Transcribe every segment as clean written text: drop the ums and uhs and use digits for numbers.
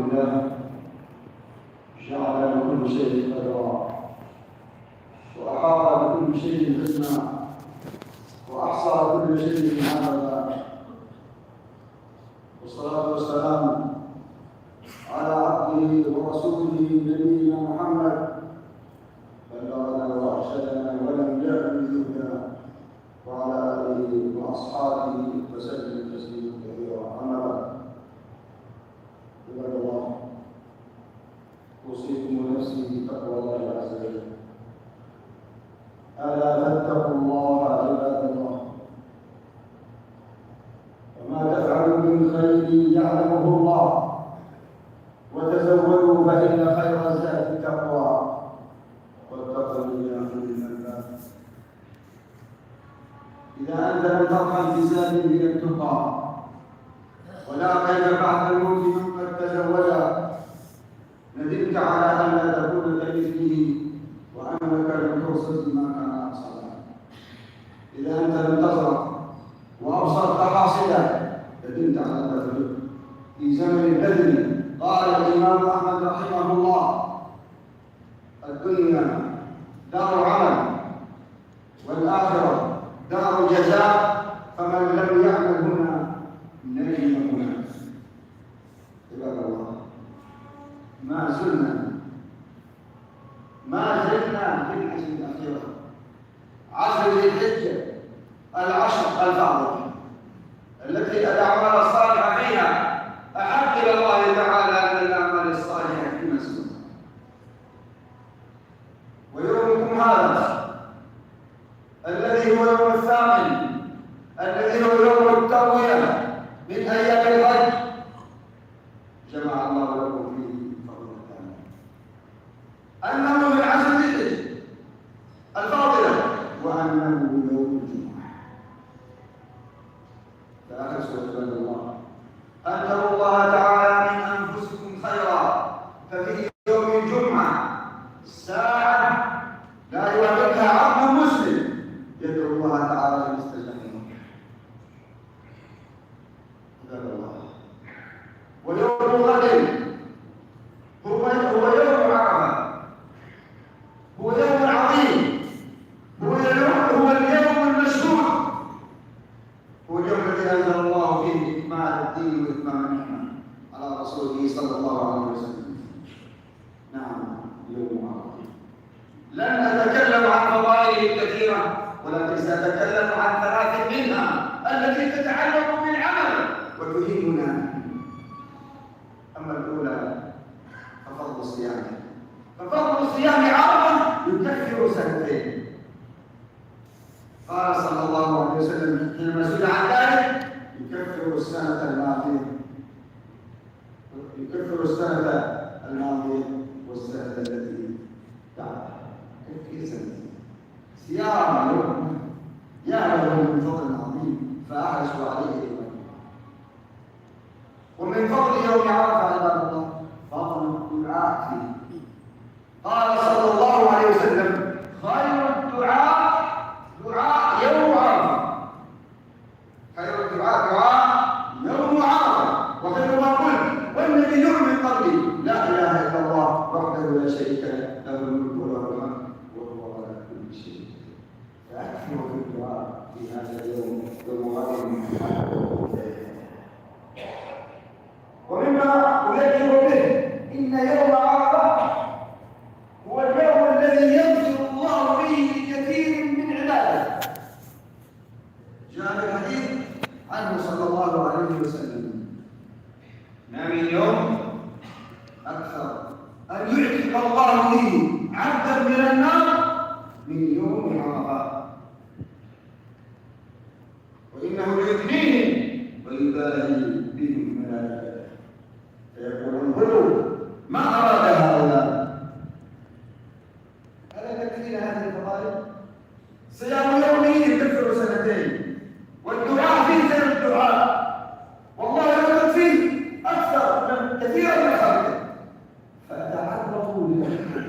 لله جعل لكل شيء قدرا وأحاط بكل شيء علما وأحصى كل شيء عددا، والصلاة والسلام على عبده ورسوله نبينا محمد بلغنا وأرشدنا ولم يأمن ذكرنا وعلى آله وأصحابه وسلم تسليما كثيرا. أما بعد، عباد الله، أوصيكم ونفسي بتقوى الله عز وجل. ألا فاتقوا الله عباد الله، وما تفعلوا من خير يعلمه الله، وتزودوا فإن خير الزاد التقوى، واتقوا يا أولي الألباب. إذا أنت لم ترحل بزاد من التقى ولاقيت بعد الموت من قد تزوج، ندمت على أن لا تكون كمثله وأنك لم ترصد ما كان أحصل. إذا أنت لم تزرع وأبصرت حاصلا، ندمت على التفريط في زمن البذل. قال الإمام أحمد رحمه الله: الدنيا دار عمل والآخرة دار جزاء، فمن لم يعمل هنا نجم هناك. عباد الله، ما زلنا في العشر الأخيرة، عشر ذي الحجة، العشر الفاضلة التي الأعمال الصالحة فيها أحب إلى الله تعالى من الأعمال الصالحة في مسجد. ويومكم هذا الذي هو يوم الثامن، الذي هو يوم التروية من أيام الحج، جمع الله لكم فيه فضيلتان، أنه من عشر ذي الحجة الفاضلة، وأنه يوم الجمعة. فأحرصوا عباد الله أن تروا الله تعالى من أنفسكم خيرا، ففي يوم الجمعة ساعة لا يوافقها عبد مسلم يدعو الله تعالى لمستجاب عباد الله. ويوم غد هو يوم عرفة، هو يوم عظيم، هو اليوم المشهود، هو اليوم الذي أنزل الله فيه إكمال الدين وإتمام النعمة على رسوله صلى الله عليه وسلم. نعم، يوم عرفة. لن أتكلم عن فضائله الكثيرة، ولكن سأتكلم عن ثلاث منها التي تتعلق بالعمل وتهمنا. أما الأولى ففضل الصيام. ففضل الصيام عرفة يكفر سنتين. قال صلى الله عليه وسلم حينما سئل عن ذلك: يكفر السنة الماضية والسنة التي بعدها. كيف سنتين صيام يوم يعلم من فضل عظيم، فأحرصوا عليه. ومن فضل يوم عرفة عباد الله فضل الدعاء فيه. قال صلى الله عليه وسلم: خير الدعاء دعاء يوم عرفة. خير الدعاء دعاء يوم عرفة، وخير ما قلت والنبي من قبلي: لا إله إلا الله وحده لا شريك له، له الملك وله الحمد وهو على كل شيء. فأكثروا في الدعاء في هذا اليوم، يوم عرفة. ومما أذكر به إن يوم عرفة هو اليوم الذي يغفر الله فيه لكثير من عباده. جاء الحديث عنه صلى الله عليه وسلم: ما من يوم أكثر أن يعتق الله فيه عبدا من النار من يوم عرفة، وإنه ليثنيهم ويباهي بهم الملائكة فيقول: انظروا ما أراد هؤلاء. ألا تكفينا هذه الفضائل؟ صيام يومه يكفر سنتين، والدعاء فيه سنة الدعاء، والله يوجد فيه أكثر من كثير من خلقه. فتعرضوا لنفحات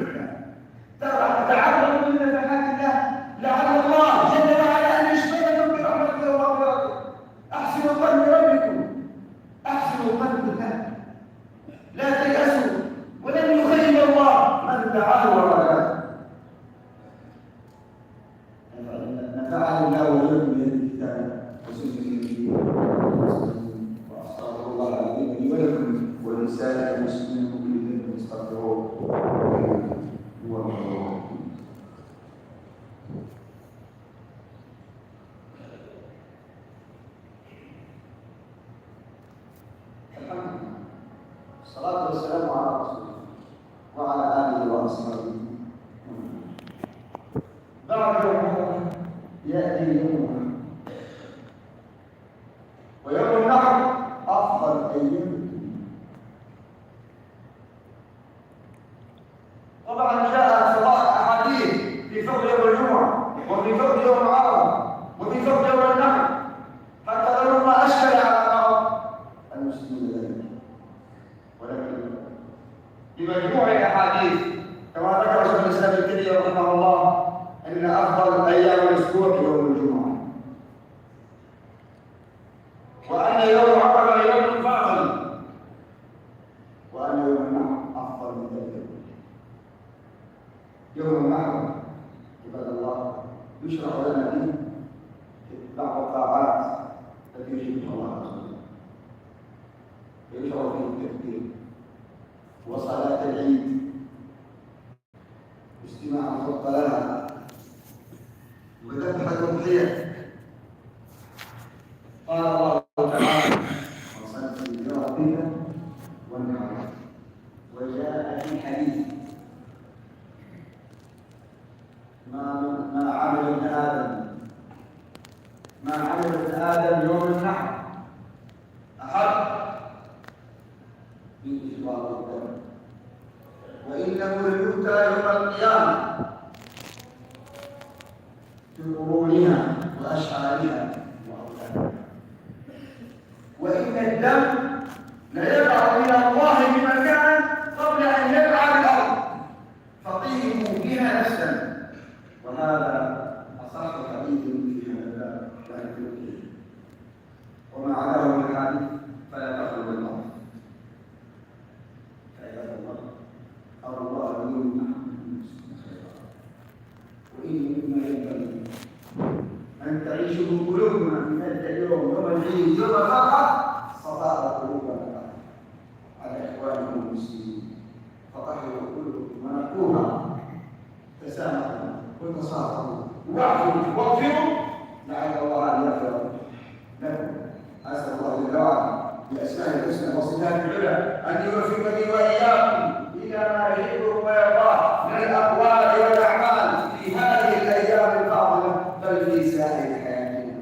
الله، تعرضوا لنفحات الله، لعل الله جل وعلا أن يشفيكم برحمته ومغفرته. أحسنوا ظن بربكم، أحسنوا ظن بالله، لا لكم بهذه الكتاب وسنة النبي وأستغفر الله العظيم لي ولكم ولسائر المسلمين كل ذنب استغفروه هو الغفور. الصلاة والسلام على رسول الله وعلى آله وأصحابه. بعد يوم يأتي يوم، ويوم النحر أفضل أيام. طبعا جاء أحاديث في فضل يوم الجمعة وفي فضل يوم عرفة وفي فضل يوم النحر، حتى لو ما أشكل على بعض المسلمين ذلك، ولكن بمجموع الأحاديث كما ذكر شيخ الإسلام ابن تيمية رحمه الله أن أفضل أيام الأسبوع يوم الجمعة، وأن يوم عرفة يوم فاضل، وأن يوم النحر أفضل من ذلك. يوم النحر عباد الله يشرع لنا فيه بعض الطاعات التي يجب الله عز وجل، فيشرع فيه التكبير وصلاة العيد واجتماع الخطة لها وذبح الأضحية. قال الله تعالى: وصل لربك وانحر. وجاء في حديث: ما عمل ابن آدم يوم النحر أحد من إفراط الدم، وإنه ليؤتى يوم القيامة بقرونها وأشعارها وأوتادها، وإن الدم ليقع من الله بمكان قبل أن يقع الأرض فطيبوا بها نفسا. وهذا أصح حديث في هذا الباب لا يمكن، وما عداه من الحديث فلا تخلو بالله. عباد الله، أرى الله بدون محمد خيرا، وإن مما ينبغي أن تعيشه قلوبنا في ذلك اليوم يوم العيد يوم الفرحة صفاء قلوبنا على إخوانكم المسلمين، فطهروا قلوبكم ونقوها، تسامحوا وتصافحوا واغفروا لعل الله أن يغفر لكم. أسأل الله جل وعلا بأسمائه الحسنى وصفاته العلى أن يوفقني وإياكم إلى ما يحبه ويرضاه من الأقوال والأعمال في هذه الأيام الفاضلة بل في سائر حياتنا.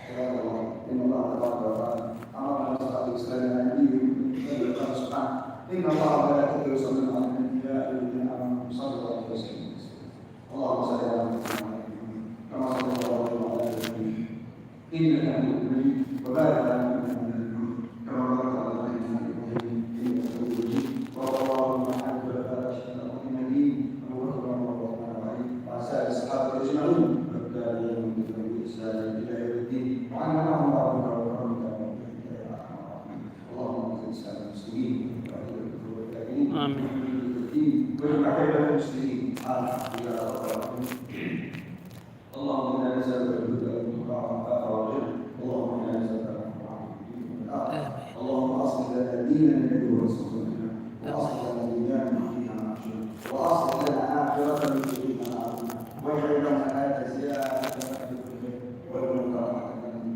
عباد الله، إن الله تبارك وتعالى أمرنا بصلاة الإسلام على نبيه قال سبحانه: إن الله وملائكته يصلون على النبي يا أيها الذين آمنوا صلوا عليه وسلموا تسليما. اللهم صل على محمد كما صليت على إبراهيم إنك حميد مجيد، وبارك على محمد كما باركت على إبراهيم إنك حميد مجيد. اللهم اجعل خلفاء الراشدين المهديين أبو بكر وعمر وعثمان وعلي وسائر الصحابة أجمعين والتابعين من الإسلام إلى يوم الدين، وعنا معهم بعضك وكرمك وبارك يا أرحم الراحمين. اللهم اغفر لسائر المسلمين وأهل الكفر والكافرين آمين واجمع كيد المسلمين يا رب العالمين. اللهم انا نسالك الهدى والتقى والعفاف والغنى، اللهم انا نسالك الرحمه. اللهم اصلح لنا ديننا الذي هو عصمتنا، واصلح لنا دنيانا التي فيها معاشنا، واصلح لنا اخرتنا التي فيها معادنا، واجعل لنا الحياه زياده في كل خير والموت راحه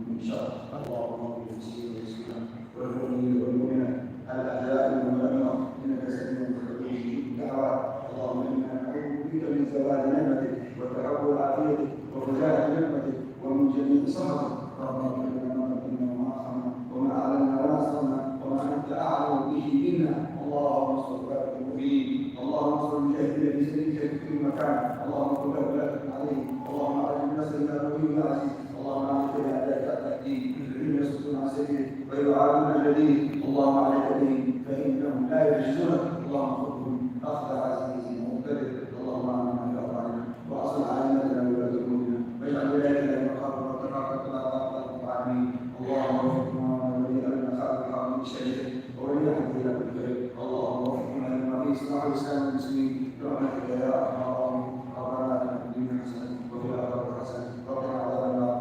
من شر. اللهم اغفر للمسلمين والمسلمات والمؤمنين والمؤمنات الاحياء والاموات انك سميع قريب الدعوات. اللهم انا نعوذ بك من زوال نعمتك وتحول عافيتك وفجاءة نعمتك ومن جميع سخطك. ربنا اغفر لنا ما قدمنا وما اخرنا وما اعلنا وما اسررنا وما انت اعلم به منا. اللهم انصر عبادك المؤمنين، اللهم انصر المجاهدين في سبيلك في كل مكان، اللهم كن له ولا تكن عليه، اللهم اعز الناس الى قوي يا عزيز، اللهم اعز اعداءك اعداء الدين الذين يصدون عن سبيلك ويعادون اهل دينك، اللهم عليك بهم فانهم لا يعجزونك، اللهم خذهم اخذ عزيز مقتدر. اللهم امنا في اوطاننا واصلح ائمتنا وولاة امورنا واجعل ولايتنا في مقامنا واتقاك ولا تعطل العالمين. اللهم وفقنا ولي امرنا خالق الحرمين الشريفين وولي حديثنا بالخير. اللهم وفقنا لما فيه صلاح الاسلام والمسلمين برحمتك يا ارحم الراحمين. ربنا اتنا في الدنيا حسنه وفي الاخره حسنه وقنا عذاب النار.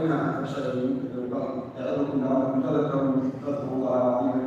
وينهى عن الفحشاء والمنكر والبغي يعظكم لعلكم تذكرون. فاذكروا الله العظيم